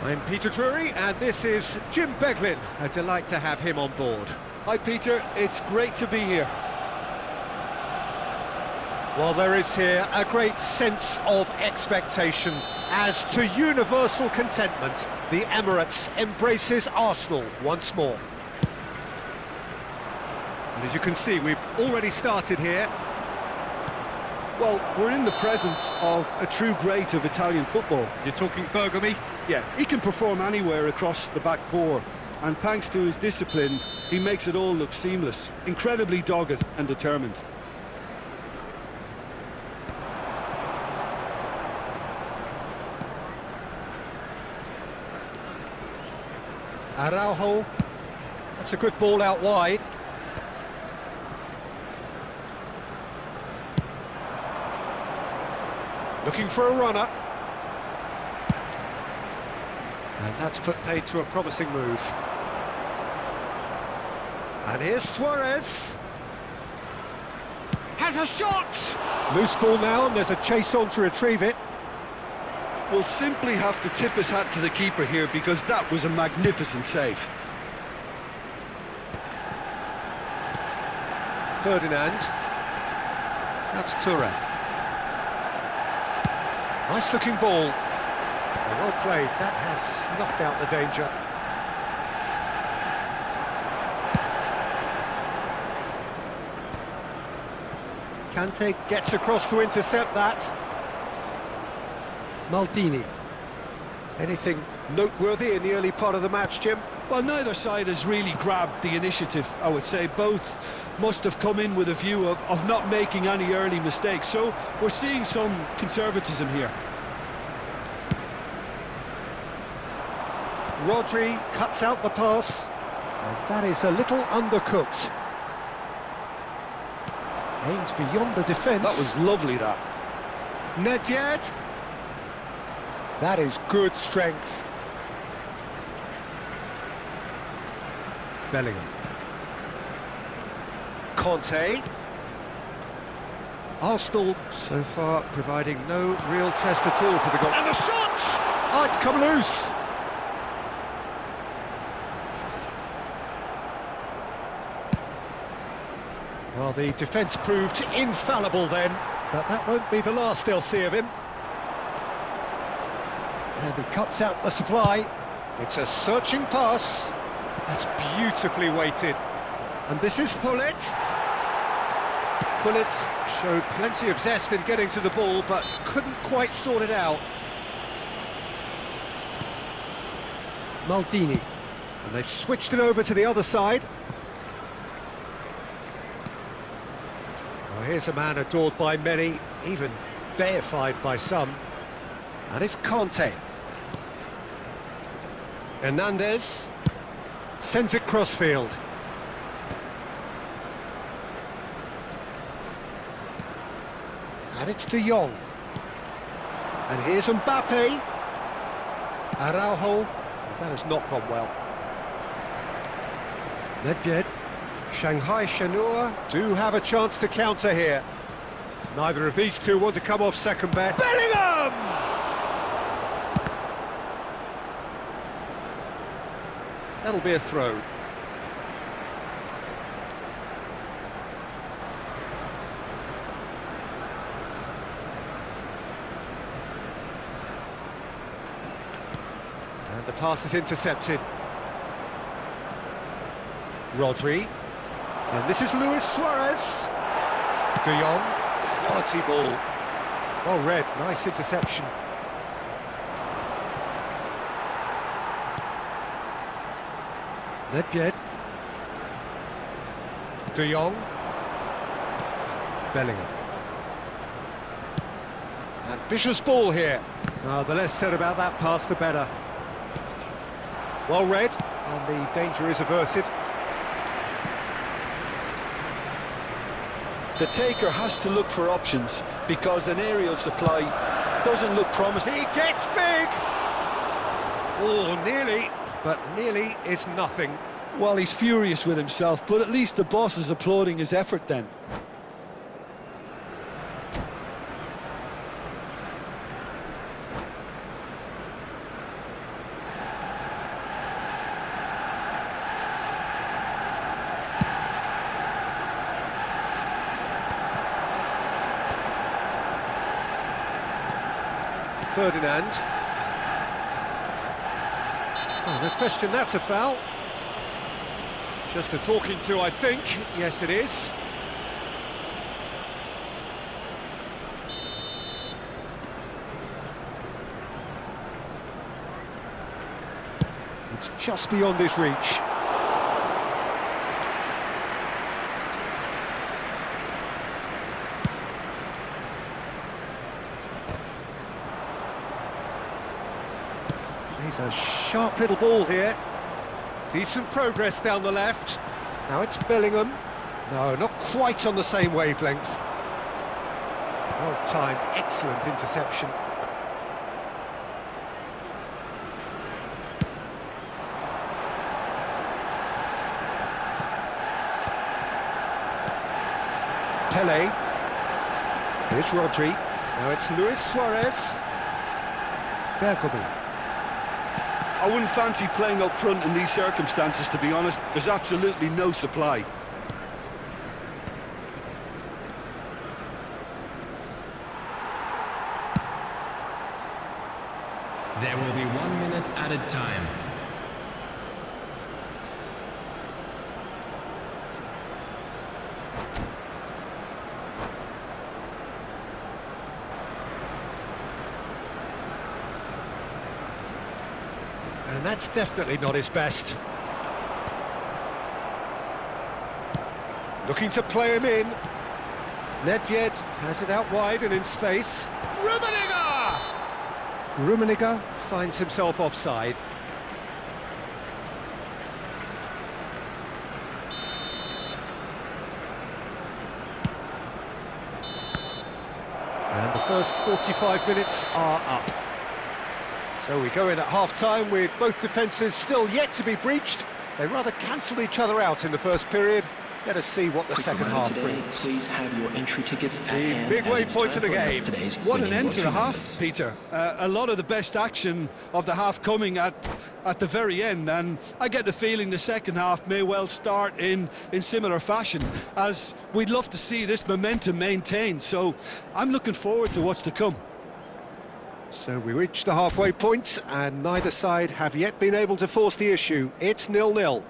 I'm Peter Drury, and this is Jim Beglin. A delight to have him on board. Hi Peter, it's great to be here. Well, there is here a great sense of expectation as to universal contentment. The Emirates embraces Arsenal once more. And as you can see, we've already started here. Well, we're in the presence of a true great of Italian football. You're talking Bergami? Yeah, he can perform anywhere across the back four, and thanks to his discipline, he makes it all look seamless. Incredibly dogged and determined. Araujo. That's a good ball out wide. Looking for a runner. And that's put paid to a promising move. And here's Suarez. Has a shot! Loose ball now, and there's a chase on to retrieve it. We'll simply have to tip his hat to the keeper here, because that was a magnificent save. Ferdinand. That's Turan. Nice looking ball. Well played, that has snuffed out the danger. Kante gets across to intercept that. Maldini. Anything noteworthy in the early part of the match, Jim? Well, neither side has really grabbed the initiative, I would say. Both must have come in with a view of not making any early mistakes, so we're seeing some conservatism here. Rodri cuts out the pass, and that is a little undercooked. Aims beyond the defence. That was lovely, that. Nedved. That is good strength. Bellingham. Conte. Arsenal so far providing no real test at all for the goal. And the shot! Oh, it's come loose. Well, the defence proved infallible then, but that won't be the last they'll see of him. And he cuts out the supply. It's a searching pass. That's beautifully weighted. And this is Hullet. Hullet showed plenty of zest in getting to the ball, but couldn't quite sort it out. Maldini. And they've switched it over to the other side. Well, here's a man adored by many, even deified by some. And it's Conte. Hernandez sends it crossfield. And it's De Jong. And here's Mbappe. Araujo. That has not gone well. Nedved. Shanghai Shenhua do have a chance to counter here. Neither of these two want to come off second best. Bellingham! That'll be a throw. And the pass is intercepted. Rodri. And this is Luis Suarez. De Jong. Quality ball. Well read. Nice interception. Nedved. De Jong. Bellingham. Ambitious ball here. The less said about that pass, the better. Well read, and the danger is averted. The taker has to look for options, because an aerial supply doesn't look promising. He gets big! Oh, nearly, but nearly is nothing. Well, he's furious with himself, but at least the boss is applauding his effort then. Ferdinand. Oh, no question, that's a foul. Just a talking to, I think. Yes, it is. It's just beyond his reach. He's a sharp little ball here. Decent progress down the left. Now it's Bellingham. No, not quite on the same wavelength. Well timed, excellent interception. Pele. Here's Rodri. Now it's Luis Suarez. Bergomi. I wouldn't fancy playing up front in these circumstances, to be honest. There's absolutely no supply. There will be 1 minute added time. And that's definitely not his best. Looking to play him in. Nedved has it out wide and in space. Rummenigge finds himself offside. And the first 45 minutes are up. So we go in at half-time with both defences still yet to be breached. They rather cancelled each other out in the first period. Let us see what the second half brings. Please have your entry tickets at The hand, midway as it's point of time the for game. today's What an winning end to the watching half, minutes. Peter. A lot of the best action of the half coming at the very end, and I get the feeling the second half may well start in similar fashion, as we'd love to see this momentum maintained. So I'm looking forward to what's to come. So we reach the halfway point, and neither side have yet been able to force the issue. It's 0-0.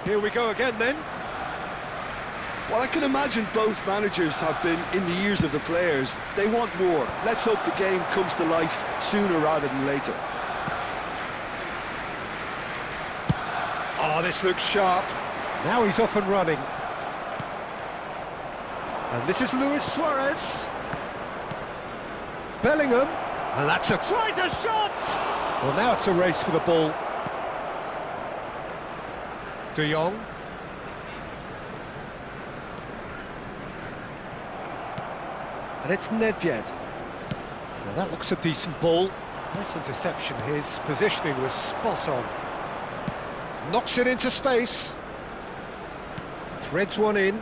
Here we go again then. Well, I can imagine both managers have been in the ears of the players. They want more. Let's hope the game comes to life sooner rather than later. Oh, this looks sharp. Now he's off and running. And this is Luis Suarez. Bellingham. And that's a... tries a shot! Well, now it's a race for the ball. De Jong. And it's Nedved. Now that looks a decent ball. Nice interception. His positioning was spot on. Knocks it into space. Threads one in.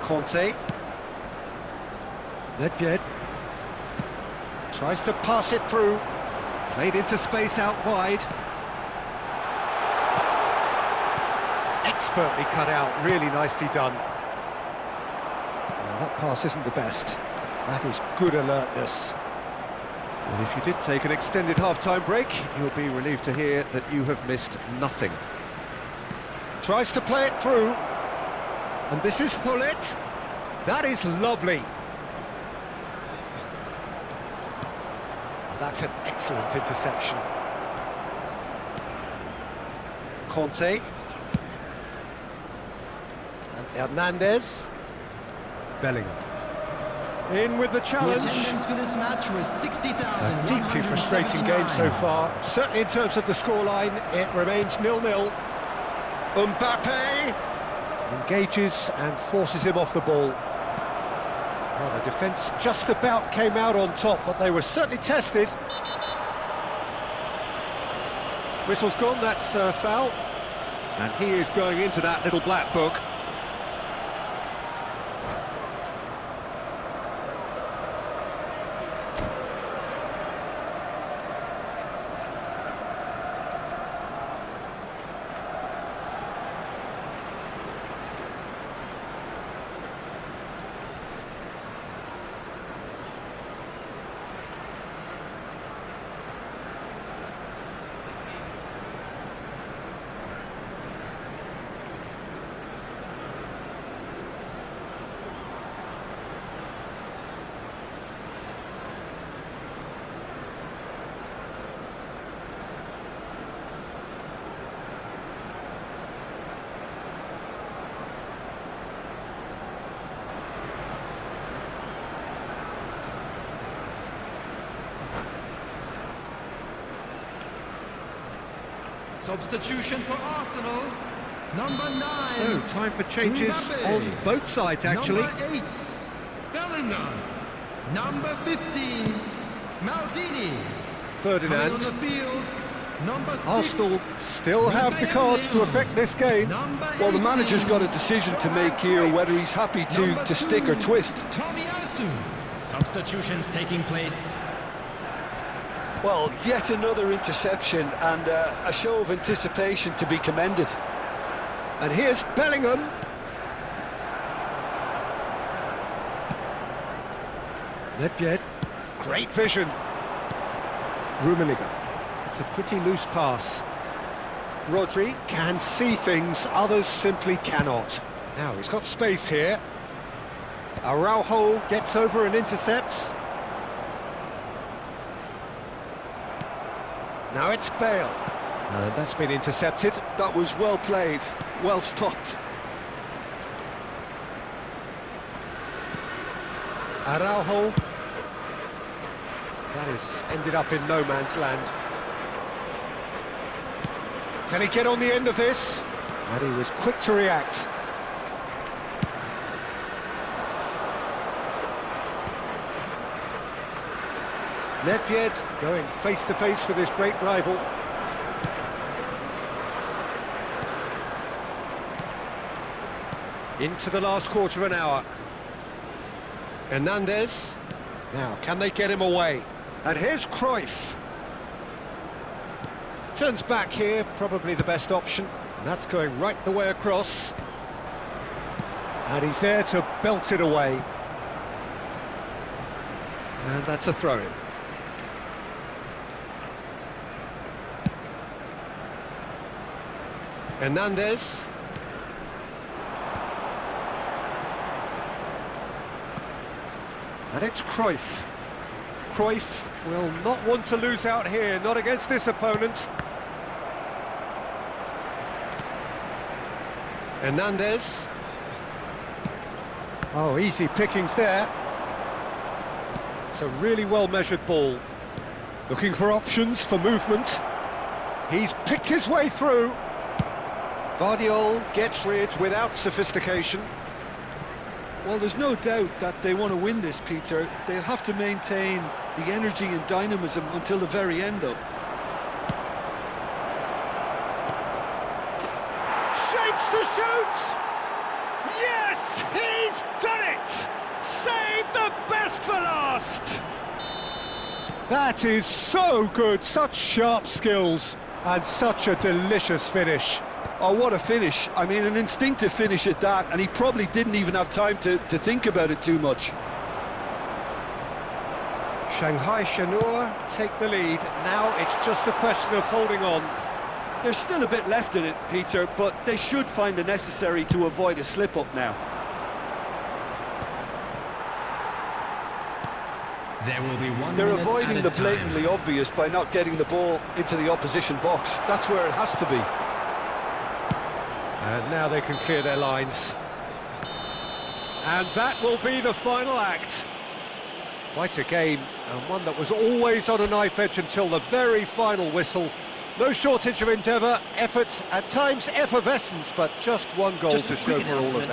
Conte. Nedved. Tries to pass it through. Played into space out wide. Expertly cut out, really nicely done. Well, that pass isn't the best. That is good alertness. And if you did take an extended half-time break, you'll be relieved to hear that you have missed nothing. Tries to play it through. And this is Hullet. That is lovely. That's an excellent interception. Conte. Hernandez. Bellingham. In with the The challenge. attendance for this match was 60,000. A deeply frustrating game so far. Certainly in terms of the scoreline, it remains 0-0. Mbappe. Engages and forces him off the ball. Well, the defence just about came out on top, but they were certainly tested. Whistle's gone, that's a foul. And he is going into that little black book. Substitution for Arsenal. Number 9. So, time for changes Mbappe. on both sides, actually. Number 8. Bellingham. Number 15. Maldini. Coming on Ferdinand. the field. Number 6. Arsenal still have the cards to affect this game. Number Well, the 18. manager's got a decision to make here, whether he's happy Number to stick or 2, twist. Tomiyasu. Substitutions taking place. Well, yet another interception and a show of anticipation to be commended. And here's Bellingham. Nedved, great vision. Rummenigge, it's a pretty loose pass. Rodri can see things, others simply cannot. Now he's got space here. Araujo gets over and intercepts. Now it's Bale. That's been intercepted. That was well played, well stopped. Araujo. That is ended up in no man's land. Can he get on the end of this? And he was quick to react. Nedved going face to face with his great rival. Into the last quarter of an hour. Hernandez. Now, can they get him away? And here's Cruyff. Turns back here, probably the best option. And that's going right the way across. And he's there to belt it away. And that's a throw-in. Hernandez. And it's Cruyff. Cruyff will not want to lose out here, not against this opponent. Hernandez. Oh, easy pickings there. It's a really well-measured ball. Looking for options for movement. He's picked his way through. Vardiol gets rid without sophistication. Well, there's no doubt that they want to win this, Peter. They'll have to maintain the energy and dynamism until the very end, though. Shapes to shoot! Yes, he's done it! Save the best for last! That is so good, such sharp skills, and such a delicious finish. Oh, what a finish. I mean, an instinctive finish at that, and he probably didn't even have time to think about it too much. Shanghai Shenhua take the lead. Now it's just a question of holding on. There's still a bit left in it, Peter, but they should find the necessary to avoid a slip-up now. There will be 1 They're minute avoiding at the a time. blatantly obvious by not getting the ball into the opposition box. That's where it has to be. And now they can clear their lines. And that will be the final act. Quite a game, and one that was always on a knife edge until the very final whistle. No shortage of endeavour, effort, at times effervescence, but just one goal Just a to show quick for all of announcement. that.